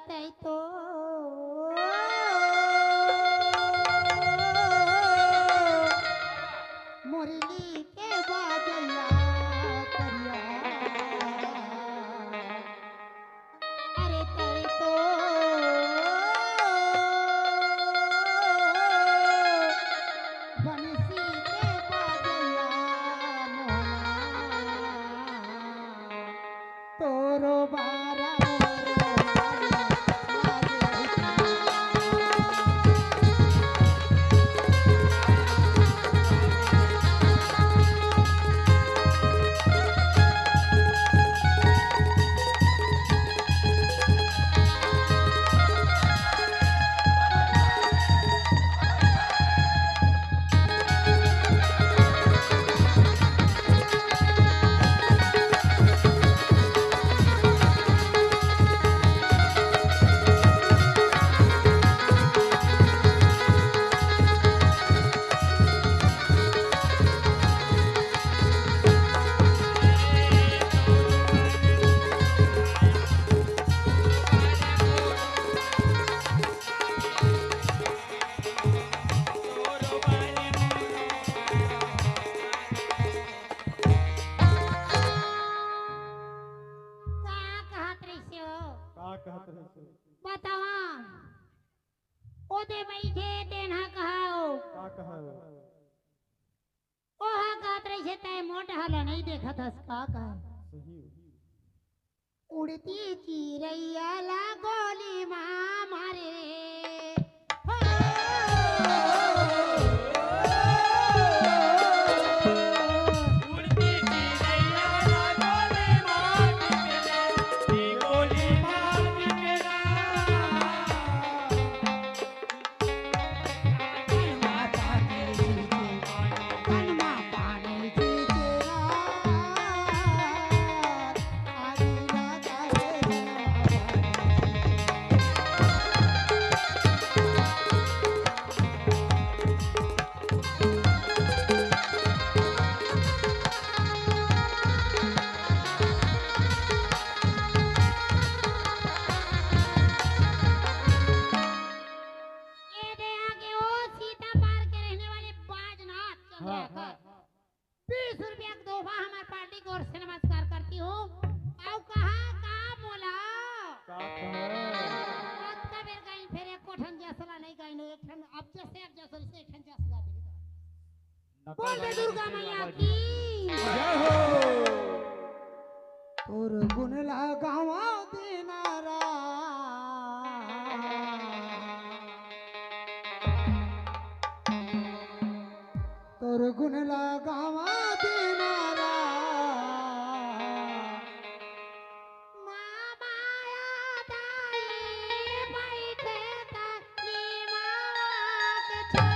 तै तो मुरली के बाजैया करिया अरे तै तो बंसी के बाजैया मोहना तोरो बारा मोरो कहत रहे सो बतावा ओदे बैठे तेना कहाओ का कहा ओहा कहत रही से तय मोट हला नहीं देखत हस का कहा सही उड़ती चिरैया ला गोली मां मारे रे हो। उड़ती चिड़ैया ला गोली मार के गोली मार के कनमा पानी जीते आगी लगा रे ये दे आगे ओ सीता पार के रहने वाले बाजनाथ चंद्रा का 20 रुपया का तोहफा हमारे पार्टी की ओर से नमस्कार करती हूँ आओ कहा का मोला का कहा रात का बेर गाइन फिर एक कोठन जसला नहीं गाइन एक ठन अब जैसे से एक ठन जसला दे बोल दे दुर्गा मैया की जय हो तोर गुण लगावा दिनारा तोर गुण लगावा दिनारा माया दाई बैठे तनी मावा के